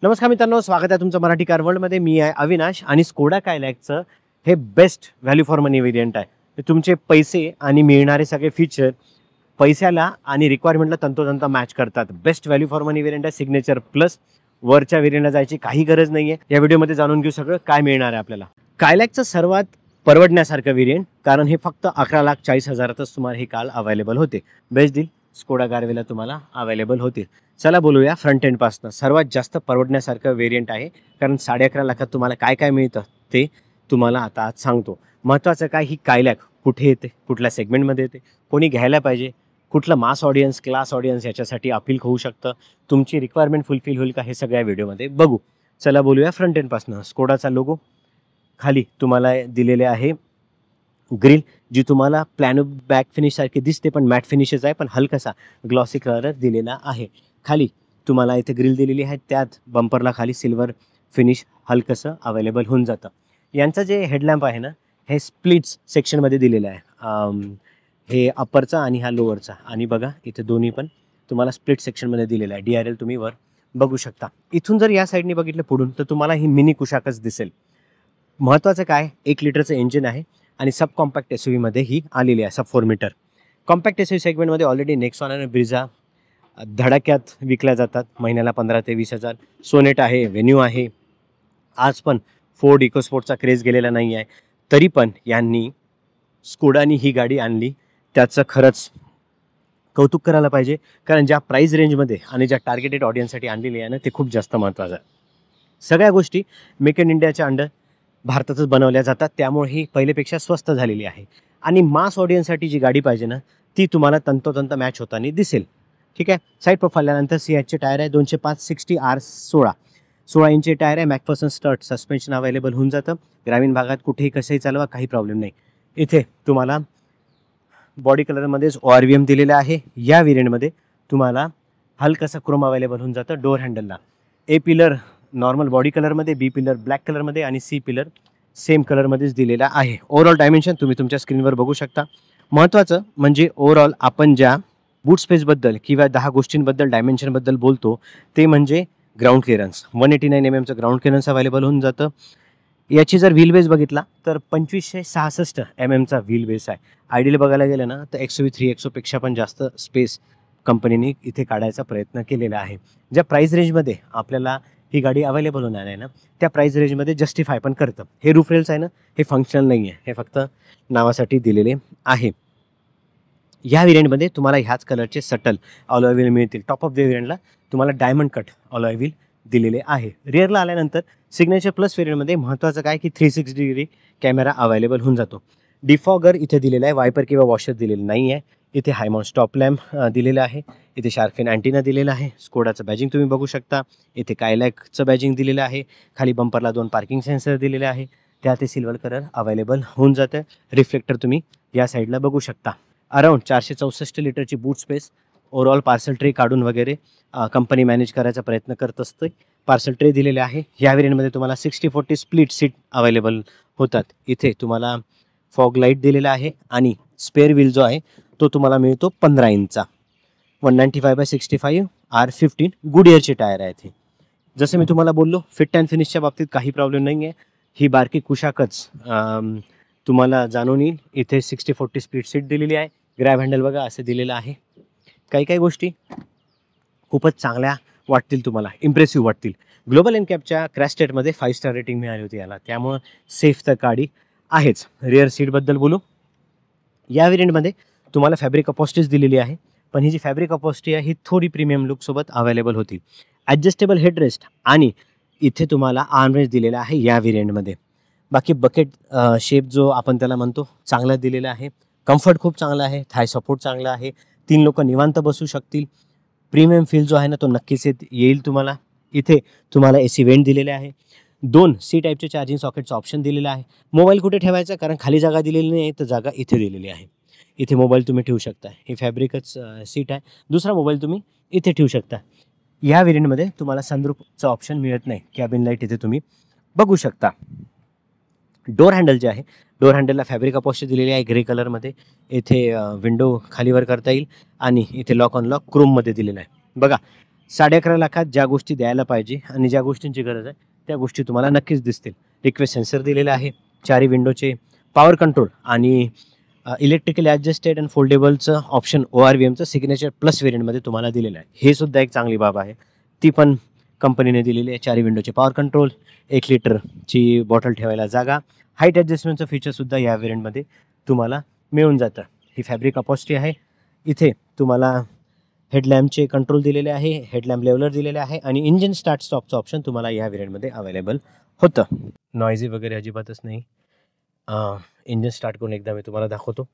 नमस्कार मित्रांनो, स्वागत आहे तुमचं मराठी कार वर्ल्डमध्ये. मी आहे अविनाश आणि स्कोडा कायलॅकचं हे best value for money variant आहे. तुमचे पैसे आणि मिळणारे सगळे फीचर पैशाला आणि रिक्वायरमेंटला तंतोतंत मॅच करतात. Best value for money variant आहे सिग्नेचर प्लस. वरच्या व्हेरियंटला जायची काही गरज नाही आहे. या व्हिडिओमध्ये जाणून घेऊ सगळं काय मिळणार आहे आपल्याला. कायलॅकचं सर्वात परवडण्यासारखं व्हेरियंट, कारण हे फक्त 11,40,000तच तुम्हाला हे कार अवेलेबल होते. बेस्ट डील स्कोडा गार्वेला तुम्हाला अवेलेबल होते. चला बोलूया फ्रंट एंडपासून. सर्वात जास्त परवडण्यासारखं व्हेरियंट आहे, कारण 11.5 लाखात तुम्हाला काय काय मिळतं ते तुम्हाला आता आज सांगतो. महत्त्वाचं काय, ही कायलॅक कुठे येते, कुठल्या सेगमेंटमध्ये येते, कोणी घ्यायला पाहिजे, कुठलं मास ऑडियन्स, क्लास ऑडियन्स याच्यासाठी अपील होऊ शकतं, तुमची रिक्वायरमेंट फुलफिल होईल का, हे सगळ्या व्हिडिओमध्ये बघू. चला बोलूया फ्रंट एंडपासून. स्कोडाचा लोगो खाली तुम्हाला दिलेले आहे. ग्रिल जी तुम्हाला प्लॅनो बॅक फिनिशसारखी दिसते, पण मॅट फिनिशच आहे, पण हलकासा ग्लॉसी कलर दिलेला आहे. खाली तुम्हाला इथे ग्रिल दिलेली आहे, त्यात बंपरला खाली सिल्वर फिनिश हलकंसं अवेलेबल होऊन जातं. यांचं जे हेडलॅम्प आहे ना, हे स्प्लिट्स सेक्शनमध्ये दिलेलं आहे. हे अप्परचा आणि हा लोअरचा, आणि बघा इथे दोन्ही पण तुम्हाला स्प्लिट सेक्शनमध्ये दिलेलं आहे. DRL तुम्ही वर बघू शकता. इथून जर या साईडने बघितलं पुढून, तर तुम्हाला ही मिनी कुशाकच दिसेल. महत्त्वाचं काय, 1 लिटरचं इंजिन आहे आणि सब कॉम्पॅक्ट SUV मध्ये ही आलेली आहे. सब 4 मीटर कॉम्पॅक्ट SUV सेगमेंटमध्ये ऑलरेडी नेक्सॉन आणि ब्रिझा धडाक्यात विकल्या जातात. महिन्याला 15,000 ते 20,000. सोनेट आहे, व्हेन्यू आहे. आज पण फोर्ड इकोस्पोर्टचा क्रेज गेलेला नाही आहे, तरी पण यांनी स्कोडानी ही गाडी आणली, त्याचं खरंच कौतुक करायला पाहिजे. कारण ज्या प्राईस रेंजमध्ये आणि ज्या टार्गेटेड ऑडियन्ससाठी आणलेली आहे ना, ते खूप जास्त महत्त्वाचं आहे. सगळ्या गोष्टी मेक इन इंडियाच्या अंडर भारतातच बनवल्या जातात, त्यामुळे ही पहिलेपेक्षा स्वस्त झालेली आहे. आणि मास ऑडियन्ससाठी जी गाडी पाहिजे ना, ती तुम्हाला तंतोतंत मॅच होताना दिसेल. ठीक आहे. साईड प्रोफाईलनंतर CHचे टायर आहे 205 60R 16 इंचचे टायर आहे. मॅकफर्सन स्टर्ट सस्पेन्शन अवेलेबल होऊन जातं. ग्रामीण भागात कुठेही कसंही चालवा, काही प्रॉब्लेम नाही. इथे तुम्हाला बॉडी कलरमध्येच ORVM दिलेलं आहे. या व्हेरियंटमध्ये तुम्हाला हलकासा क्रोम अवेलेबल होऊन जातं. डोअर हँडलला A पिलर नॉर्मल बॉडी कलरमध्ये, B पिलर ब्लॅक कलरमध्ये आणि C पिलर सेम कलरमध्येच दिलेला आहे. ओव्हरऑल डायमेन्शन तुम्ही तुमच्या स्क्रीनवर बघू शकता. महत्त्वाचं म्हणजे ओव्हरऑल आपण ज्या बूट स्पेसबद्दल किंवा 10 गोष्टींबद्दल डायमेन्शनबद्दल बोलतो, ते म्हणजे ground clearance. 189 mm ground clearance available होऊन जातं. याची जर व्हील बेस बघितला तर 2566 mm व्हील बेस आहे. आयडियल बघायला गेलं ना, तर XUV 3XO पण जास्त स्पेस कंपनीने इथे काढायचा प्रयत्न केलेला आहे. ज्या प्राईस रेंजमध्ये आपल्याला ही गाडी अवेलेबल होणार आहे ना, त्या प्राईस रेंजमध्ये जस्टिफाय पण करतं. हे रूफ रेल्स आहे ना, हे फंक्शनल नाही आहे, हे फक्त नावासाठी दिलेले आहे. या व्हेरियंटमध्ये तुम्हाला ह्याच कलरचे सटल अलॉय व्हील मिळतील. टॉप ऑफ द व्हेरियंटला तुम्हाला डायमंड कट अलॉय व्हील दिलेले आहे. रिअरला आल्यानंतर सिग्नेचर प्लस व्हेरियंटमध्ये महत्त्वाचं काय की 360 डिग्री कॅमेरा अवेलेबल होऊन जातो. डिफॉगर इथे दिलेला आहे, वायपर किंवा वॉशर दिलेलं नाही आहे. इथे हायमाउंट स्टॉप लॅम्प दिलेला आहे. इथे शार्कफिन अँटिना दिलेला आहे. स्कोडाचं बॅजिंग तुम्ही बघू शकता. इथे कायलॅकचं बॅजिंग दिलेलं आहे. खाली बंपरला 2 पार्किंग सेन्सर दिलेले आहे. त्या ते सिल्वर कलर अवेलेबल होऊन जातं. रिफ्लेक्टर तुम्ही या साईडला बघू शकता. अराऊंड 464 लिटरची बूट स्पेस. ओव्हरऑल पार्सल ट्रे काढून वगैरे कंपनी मॅनेज करायचा प्रयत्न करत असते. पार्सल ट्रे दिलेले आहे. या व्हेरियंटमध्ये तुम्हाला 60-40 स्प्लिट सीट अवेलेबल होतात. इथे तुम्हाला फॉग लाईट दिलेला आहे आणि स्पेअर व्हील जो आहे तो तुम्हाला मिळतो 15 इंचचा. 195/65 R15 गुडइयरचे टायर आहेत. हे जसं मी तुम्हाला बोललो, फिट अँड फिनिशच्या बाबतीत काही प्रॉब्लेम नाही आहे. ही बारकी कुशाकच तुम्हाला जाणून येईल. इथे 60-40 स्पीड सीट दिलेली आहे. ग्रॅब हँडल बघा असं दिलेलं आहे. काही गोष्टी खूपच चांगल्या वाटतील, तुम्हाला इम्प्रेसिव्ह वाटतील. ग्लोबल एनकॅपच्या क्रॅश स्टेटमध्ये 5 स्टार रेटिंग मिळाली होती याला, त्यामुळं सेफ तर गाडी आहेच. रिअर सीटबद्दल बोलू. या व्हेरियंटमध्ये तुम्हाला फॅब्रिक अपॉस्टीज दिलेली आहे, पण ही जी फॅब्रिक अपॉस्टी आहे ही थोडी प्रीमियम लुकसोबत अवेलेबल होती. ॲडजस्टेबल हेडरेस्ट आणि इथे तुम्हाला आर्मरेस्ट दिलेला आहे या व्हेरियंटमध्ये. बाकी बकेट शेप जो आपण त्याला म्हणतो चांगला दिलेला आहे. कम्फर्ट खूप चांगला आहे. थाय सपोर्ट चांगला आहे. 3 लोक निवांत बसू शकतील. प्रीमियम फील जो आहे ना, तो नक्कीच येईल तुम्हाला. इथे तुम्हाला AC वेंट दिलेले आहे. 2 C टाईपचे चार्जिंग सॉकेटचं ऑप्शन दिलेलं आहे. मोबाईल कुठे ठेवायचा, कारण खाली जागा दिलेली नाही, तर जागा इथे दिलेली आहे. इथे मोबाईल तुम्ही ठेवू शकता. ही फॅब्रिकच सीट आहे. दुसरा मोबाईल तुम्ही इथे ठेवू शकता. या व्हेरियंटमध्ये तुम्हाला सनरूफचं ऑप्शन मिळत नाही. कॅबिन लाईट इथे तुम्ही बघू शकता. डोअर हँडल जे आहे, डोअर हँडलला फॅब्रिक अपॉस्टी दिलेली आहे ग्रे कलरमध्ये. इथे विंडो खालीवर करता येईल आणि इथे लॉक अनलॉक क्रोममध्ये दिलेला आहे. बघा 11.5 लाखात ज्या गोष्टी द्यायला पाहिजे आणि ज्या गोष्टींची गरज आहे त्या गोष्टी तुम्हाला नक्कीच दिसतील. रिक्वेस्ट सेन्सर दिलेला आहे, 4 विंडोचे पॉवर कंट्रोल आणि इलेक्ट्रिकली ॲडजस्टेड अँड फोल्डेबलचं ऑप्शन ORVMचं सिग्नेचर प्लस व्हेरियंटमध्ये तुम्हाला दिलेलं आहे. हे सुद्धा एक चांगली बाब आहे, ती पण कंपनीने दिलेली आहे. 4 विंडोचे पॉवर कंट्रोल, 1 लिटरची बॉटल ठेवायला जागा, हाईट ॲडजस्टमेंटचं फीचरसुद्धा या व्हेरियंटमध्ये तुम्हाला मिळून जातं. ही फॅब्रिक अपॉस्ट्री आहे. इथे तुम्हाला हेडलॅम्पचे कंट्रोल दिलेले आहे, हेडलॅम्प लेवलर दिलेले आहे आणि इंजिन स्टार्ट स्टॉपचं ऑप्शन तुम्हाला या व्हेरियंटमध्ये अवेलेबल होतं. नॉइझी वगैरे अजिबातच नाही. इंजिन स्टार्ट करून एकदा मी तुम्हाला दाखवतो.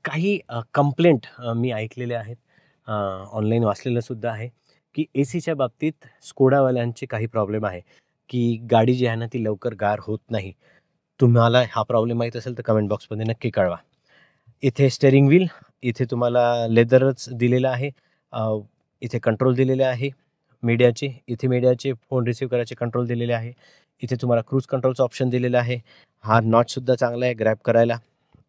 काही कंप्लेंट मी ऐकलेल्या आहेत, ऑनलाईन वाचलेलंसुद्धा आहे की ACच्या बाबतीत स्कोडावाल्यांचे काही प्रॉब्लेम आहे की गाडी जी आहे ना ती लवकर गार होत नाही. तुम्हाला हा प्रॉब्लेम माहीत असेल तर कमेंट बॉक्समध्ये नक्की कळवा. इथे स्टेअरिंग व्हील, इथे तुम्हाला लेदरच दिलेलं आहे. इथे कंट्रोल दिलेले आहे मीडियाचे, इथे मीडियाचे फोन रिसीव्ह करायचे कंट्रोल दिलेले आहे. इथे तुम्हाला क्रूज कंट्रोलचं ऑप्शन दिलेलं आहे. हा नॉचसुद्धा चांगला आहे ग्रॅब करायला.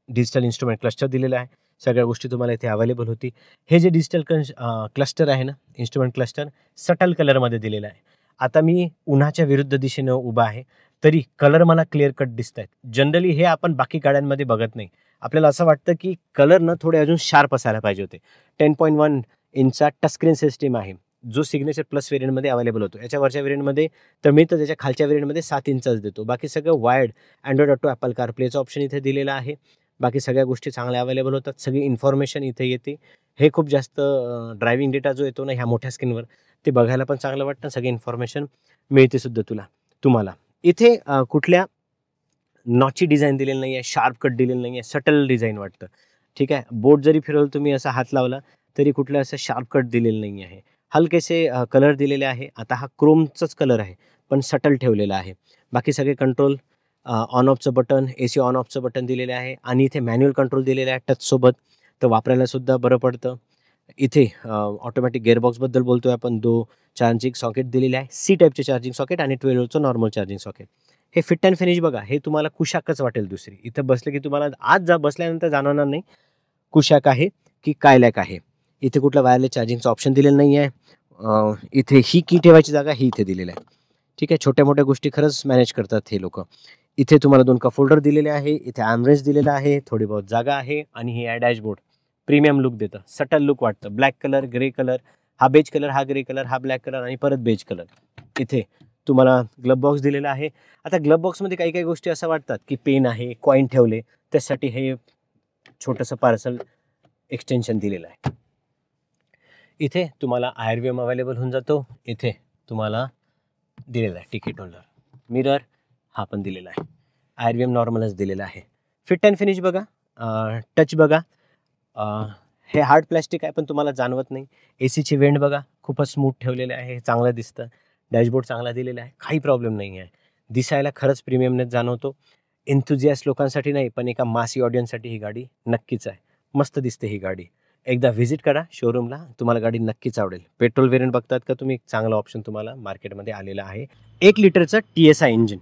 डिजिटल इन्स्ट्रुमेंट क्लस्टर दिलेला आहे. सगळ्या गोष्टी तुम्हाला इथे अवेलेबल होती. हे जे डिजिटल क्लस्टर आहे ना, इन्स्ट्रुमेंट क्लस्टर सटल कलरमध्ये दिलेलं आहे. आता मी उन्हाच्या विरुद्ध दिशेनं उभा आहे तरी कलर मला क्लिअर कट दिसत आहेत. जनरली हे आपण बाकी गाड्यांमध्ये बघत नाही. आपल्याला असं वाटतं की कलर ना थोडे अजून शार्प असायला पाहिजे होते. 10.1 इंचचा टचस्क्रीन सिस्टीम आहे जो सिग्नेचर प्लस व्हेरियंटमध्ये अवेलेबल होतो. याच्या वरच्या व्हेरियंटमध्ये तर मिळतं, त्याच्या खालच्या व्हेरियंटमध्ये 7 इंचच देतो. बाकी सगळं वायर्ड अँड्रॉइड ऑटो, ॲपल कारप्लेचं ऑप्शन इथे दिलेलं आहे. बाकी सगळ्या गोष्टी चांगल्या अवेलेबल होतात. सगळी इन्फॉर्मेशन इथे येते. हे खूप जास्त ड्रायव्हिंग डेटा जो येतो ना ह्या मोठ्या स्क्रीनवर ते बघायला पण चांगलं वाटतं. सगळी इन्फॉर्मेशन मिळते सुद्धा तुम्हाला. इथे कुठल्या नॉची डिझाईन दिलेली नाही आहे, शार्प कट दिलेलं नाही आहे, सटल डिझाईन वाटतं. ठीक आहे, बोट जरी फिरवलं तुम्ही असा हात लावला तरी कुठलं असं शार्प कट दिलेलं नाही आहे. हलकेसे कलर दिलेले आहे. आता हा क्रोमचाच कलर आहे पण सटल ठेवलेला आहे. बाकी सगळे कंट्रोल, ऑन ऑफचं बटन, AC ऑन ऑफचं बटन दिलेलं आहे आणि इथे मॅन्युअल कंट्रोल दिलेलं आहे टचसोबत, तर वापरायला सुद्धा बरं पडतं. इथे ऑटोमॅटिक गेअरबॉक्सबद्दल बोलतोय आपण. 2 चार्जिंग सॉकेट दिलेले आहे, C टाईपचे चार्जिंग सॉकेट आणि 12 वोल्टचं नॉर्मल चार्जिंग सॉकेट. हे फिट अँड फिनिश बघा, हे तुम्हाला कुशाकच वाटेल दुसरी. इथं बसले की तुम्हाला आज बसल्यानंतर जाणवणार नाही कुशाक आहे की कायलॅक आहे. इथे कुठलं वायरलेस चार्जिंगचं ऑप्शन दिलेलं नाही आहे. इथे ही की ठेवायची जागा ही इथे दिलेलं आहे. ठीक आहे, छोट्या मोठ्या गोष्टी खरंच मॅनेज करतात हे लोक. इथे तुम्हाला 2 कप होल्डर दिलेले आहे. इथे आर्मरेस्ट दिलेला आहे, थोडी बहुत जागा आहे आणि हे आहे डॅशबोर्ड. प्रीमियम लुक देतं, सटल लुक वाटतं. ब्लॅक कलर, ग्रे कलर, हा बेज कलर, हा ग्रे कलर, हा ब्लॅक कलर आणि परत बेज कलर. इथे तुम्हाला ग्लब बॉक्स दिलेला आहे. आता ग्लब बॉक्समध्ये काही काही गोष्टी असं वाटतात की पेन आहे, कॉईन ठेवले, त्यासाठी हे छोटंसं पार्सल एक्सटेन्शन दिलेलं आहे. इथे तुम्हाला IRVM अवेलेबल होऊन जातो. इथे तुम्हाला दिलेला आहे तिकीट होल्डर, मिरर हा पण दिलेला आहे. IRVM नॉर्मलच दिलेला आहे. फिट अँड फिनिश बघा, टच बघा. हे हार्ड प्लॅस्टिक आहे पण तुम्हाला जाणवत नाही. ACची वेंट बघा, खूपच स्मूथ ठेवलेले आहे, चांगलं दिसतं. डॅशबोर्ड चांगला दिलेला आहे, काही प्रॉब्लेम नाही आहे. दिसायला खरंच प्रीमियमनेस जाणवतो. एन्थुझियास्ट लोकांसाठी नाही पण एका मासी ऑडियन्ससाठी ही गाडी नक्कीच आहे. मस्त दिसते ही गाडी. एकदा व्हिजिट करा शोरूमला, तुम्हाला गाडी नक्कीच आवडेल. पेट्रोल व्हेरियंट बघतात का तुम्ही, एक चांगला ऑप्शन तुम्हाला मार्केटमध्ये आलेला आहे. 1 लिटरचं TSI इंजिन,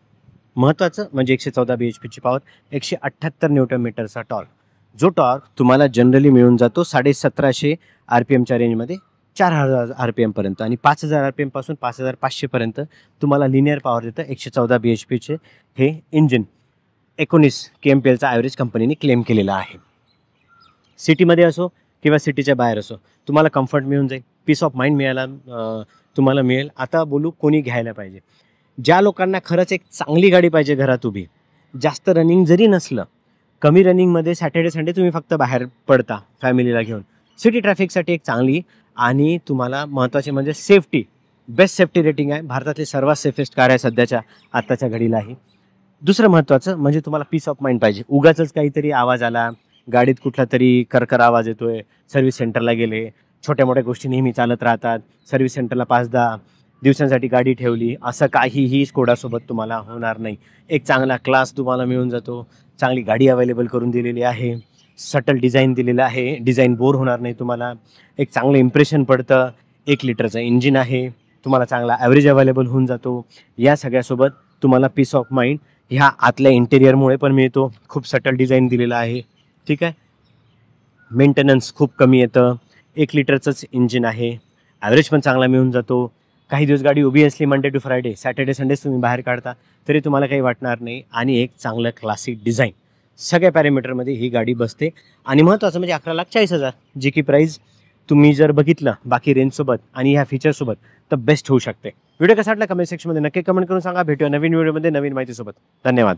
महत्त्वाचं म्हणजे 114 BHPची पॉवर, 178 न्यूटन मीटरचा टॉर्क. जो टॉर्क तुम्हाला जनरली मिळून जातो 1750 RPMच्या रेंजमध्ये 4000 RPM पर्यंत आणि 5000 RPM पासून 5500 पर्यंत तुम्हाला लिनियर पॉवर देतं. 114 BHPचे हे इंजिन 19 kmplचा ॲव्हरेज कंपनीने क्लेम केलेला आहे. सिटीमध्ये असो किंवा सिटीच्या बाहेर असो तुम्हाला कम्फर्ट मिळून जाईल, पीस ऑफ माइंड तुम्हाला मिळेल. आता बोलू कोणी घ्यायला पाहिजे. ज्या लोकांना खरंच एक चांगली गाडी पाहिजे घरात उभी, जास्त रनिंग जरी नसलं, कमी रनिंगमध्ये सॅटर्डे संडे तुम्ही फक्त बाहेर पडता फॅमिलीला घेऊन, सिटी ट्रॅफिकसाठी एक चांगली आणि तुम्हाला महत्त्वाचे म्हणजे सेफ्टी, बेस्ट सेफ्टी रेटिंग आहे. भारतातली सर्वात सेफेस्ट कार आहे सध्याच्या आत्ताच्या घडीलाही. दुसरं महत्त्वाचं म्हणजे तुम्हाला पीस ऑफ माइंड पाहिजे. उगाचच काहीतरी आवाज आला, गाडीत कुठला तरी करकर आवाज येतोय, सर्व्हिस सेंटरला गेले, छोट्या मोठ्या गोष्टी नेहमी चालत राहतात, सर्व्हिस सेंटरला 5-10 दिवसांसाठी गाडी ठेवली, असं काहीही स्कोडासोबत तुम्हाला होणार नाही. एक चांगला क्लास तुम्हाला मिळून जातो, चांगली गाडी अवेलेबल करून दिलेली आहे, सटल डिझाईन दिलेलं आहे, डिझाईन बोर होणार नाही तुम्हाला, एक चांगलं इम्प्रेशन पडतं. 1 लिटरचं इंजिन आहे, तुम्हाला चांगला ॲव्हरेज अवेलेबल होऊन जातो. या सगळ्यासोबत तुम्हाला पीस ऑफ माइंड ह्या आतल्या इंटेरियरमुळे पण मिळतो. खूप सटल डिझाईन दिलेलं आहे. ठीक आहे, मेंटेनन्स खूप कमी येतं. 1 लिटरचंच इंजिन आहे ॲव्हरेज पण चांगला मिळून जातो. काही दिवस गाडी उभी असली Monday to Friday, Saturday Sundays तुम्ही बाहेर काढता तरी तुम्हाला काही वाटणार नाही. आणि एक चांगलं क्लासिक डिझाईन, सगळ्या पॅरामीटरमध्ये ही गाडी बसते. आणि महत्त्वाचं म्हणजे 11,40,000 जी की प्राईज तुम्ही जर बघितलं बाकी रेंजसोबत आणि ह्या फीचरसोबत तर बेस्ट होऊ शकते. व्हिडिओ कसा वाटला कमेंट सेक्शनमध्ये नक्की कमेंट करून सांगा. भेटूया नवीन व्हिडिओमध्ये नवीन माहितीसोबत. धन्यवाद.